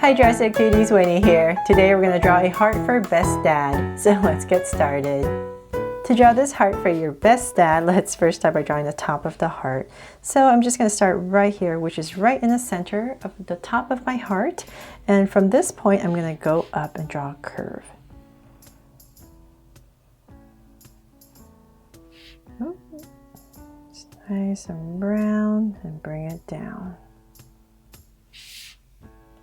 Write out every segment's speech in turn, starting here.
Hi Drastic Cuties, Winnie here. Today we're going to draw a heart for best dad. So let's get started. To draw this heart for your best dad, let's first start by drawing the top of the heart. So I'm just going to start right here, which is right in the center of the top of my heart. And from this point, I'm going to go up and draw a curve. It's nice and round and bring it down.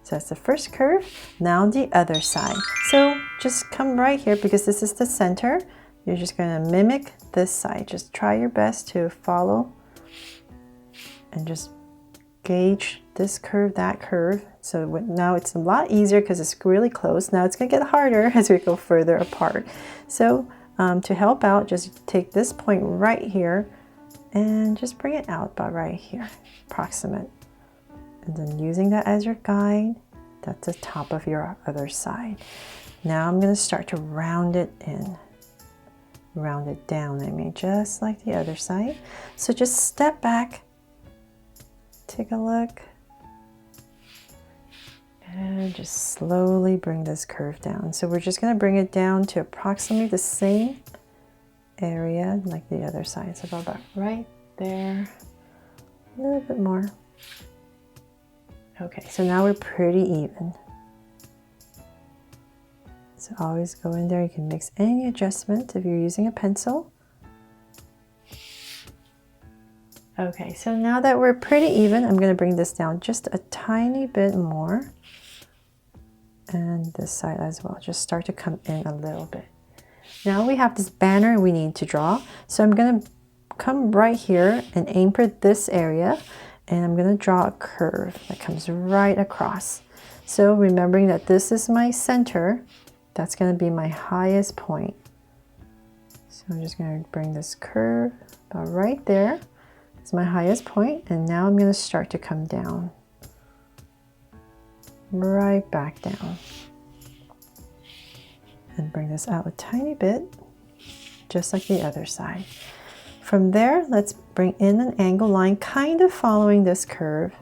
So that's the first curve. Now the other side. So just come right here because this is the center. You're just going to mimic this side. Just try your best to follow and just gauge this curve, that curve. So now it's a lot easier because it's really close. Now it's going to get harder as we go further apart. So to help out, just take this point right here and just bring it out about right here, approximate. And then using that as your guide, that's the top of your other side. Now I'm going to start to round it in. Round it down, I mean, just like the other side. So just step back, take a look, and just slowly bring this curve down. So we're just going to bring it down to approximately the same area like the other side. So about right there, a little bit more. Okay, so now we're pretty even. So always go in there. You can mix any adjustment if you're using a pencil. Okay, so now that we're pretty even, I'm going to bring this down just a tiny bit more. And this side as well. Just start to come in a little bit. Now we have this banner we need to draw. So I'm going to come right here and aim for this area. And I'm going to draw a curve that comes right across. So remembering that this is my center, that's going to be my highest point. So I'm just going to bring this curve about right there. It's my highest point, and now I'm going to start to come down. Right back down. And bring this out a tiny bit, just like the other side. From there, let's bring in an angle line, kind of following this curve.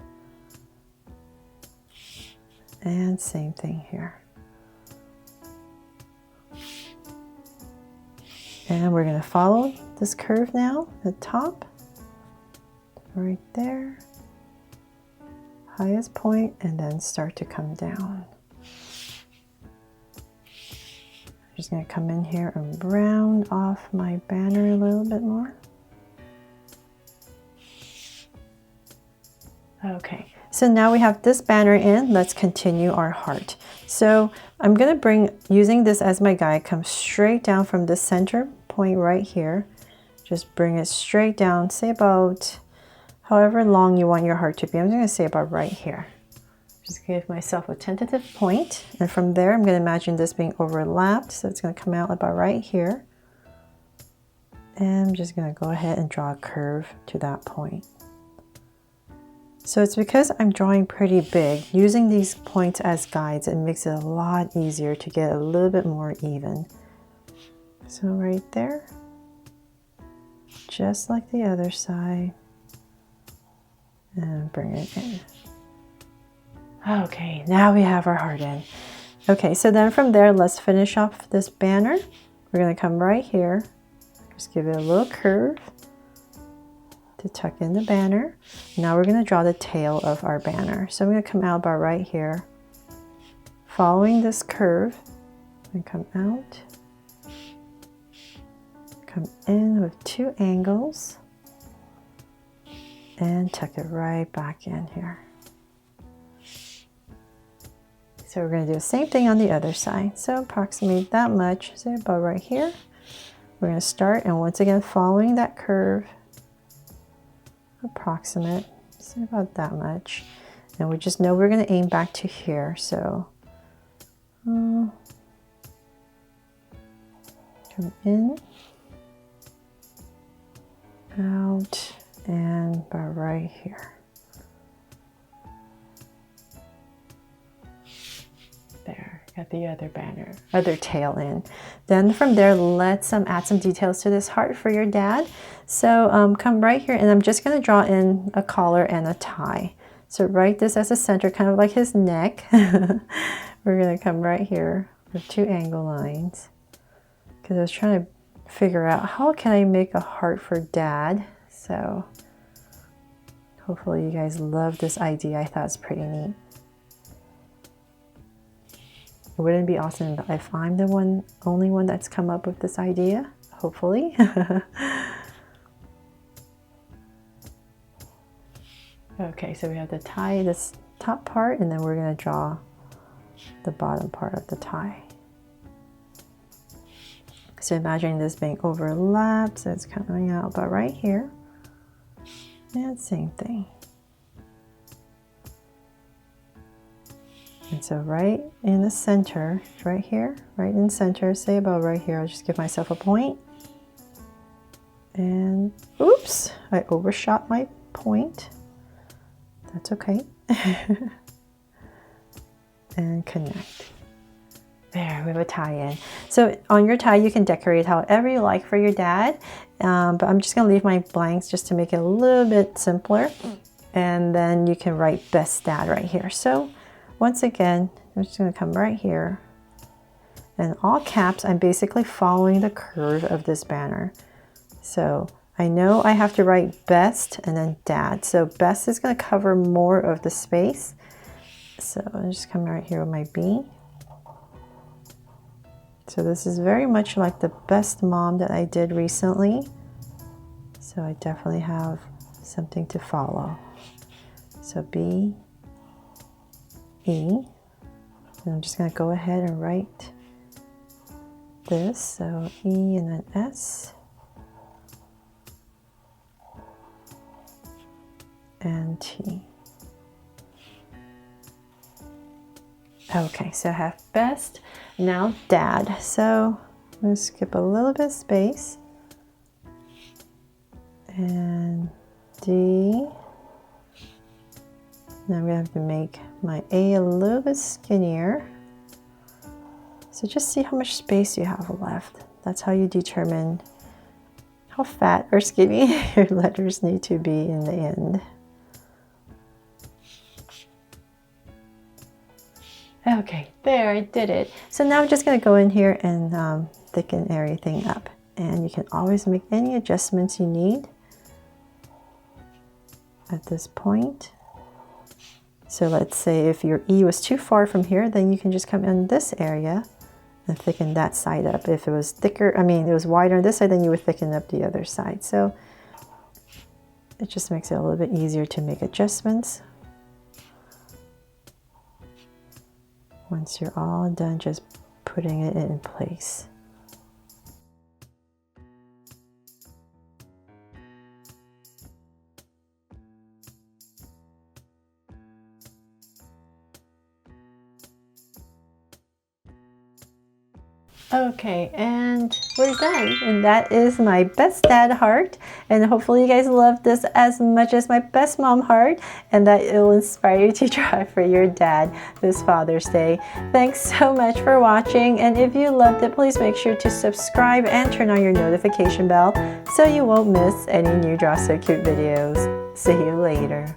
And same thing here. And we're going to follow this curve now, the top, right there, highest point, and then start to come down. I'm just going to come in here and round off my banner a little bit more. Okay, so now we have this banner in. Let's continue our heart. So I'm going to bring, using this as my guide, come straight down from the center point right here. Just bring it straight down, say about however long you want your heart to be. I'm going to say about right here. Just give myself a tentative point. And from there, I'm going to imagine this being overlapped. So it's going to come out about right here. And I'm just going to go ahead and draw a curve to that point. So it's because I'm drawing pretty big, using these points as guides, it makes it a lot easier to get a little bit more even. So right there, just like the other side, and bring it in. Okay, now we have our heart in. Okay, so then from there, let's finish off this banner. We're going to come right here, just give it a little curve to tuck in the banner. Now we're going to draw the tail of our banner. So I'm going to come out about right here, following this curve, and come out, come in with two angles, and tuck it right back in here. So we're going to do the same thing on the other side. So approximate that much, so about right here. We're going to start, and once again following that curve, approximate, so about that much, and we just know we're going to aim back to here. So come in, out, and about right here. There, got the other banner, other tail in. Then from there, let's add some details to this heart for your dad. So come right here, and I'm just going to draw in a collar and a tie. So write this as a center, kind of like his neck. We're gonna come right here with 2 angle lines, because I was trying to figure out how can I make a heart for Dad. So hopefully you guys love this idea. I thought it's pretty neat. Wouldn't it be awesome if I'm the only one that's come up with this idea? Hopefully. Okay, so we have to tie this top part, and then we're going to draw the bottom part of the tie. So imagine this being overlapped, so it's coming out about right here. And same thing. And so right in the center, right here, right in the center, say about right here, I'll just give myself a point. And oops, I overshot my point. That's okay. And connect. There, we have a tie-in. So on your tie, you can decorate however you like for your dad. But I'm just gonna leave my blanks just to make it a little bit simpler. And then you can write best dad right here. So once again, I'm just gonna come right here. And all caps, I'm basically following the curve of this banner. So I know I have to write best and then dad. So best is going to cover more of the space. So I'll just come right here with my B. So this is very much like the best mom that I did recently. So I definitely have something to follow. So B, E. And I'm just going to go ahead and write this. So E and then S. And T. Okay, so I have best, now dad. So I'm going to skip a little bit of space. And D. Now I'm going to have to make my A a little bit skinnier. So just see how much space you have left. That's how you determine how fat or skinny your letters need to be in the end. Okay, there, I did it. So now I'm just going to go in here and thicken everything up. And you can always make any adjustments you need at this point. So let's say if your E was too far from here, then you can just come in this area and thicken that side up. If it was thicker, I mean, it was wider on this side, then you would thicken up the other side. So it just makes it a little bit easier to make adjustments. Once you're all done, just putting it in place. Okay, and we're done. And that is my best dad heart. And hopefully you guys love this as much as my best mom heart, and that it will inspire you to try for your dad this Father's Day. Thanks so much for watching. And if you loved it, please make sure to subscribe and turn on your notification bell so you won't miss any new Draw So Cute videos. See you later.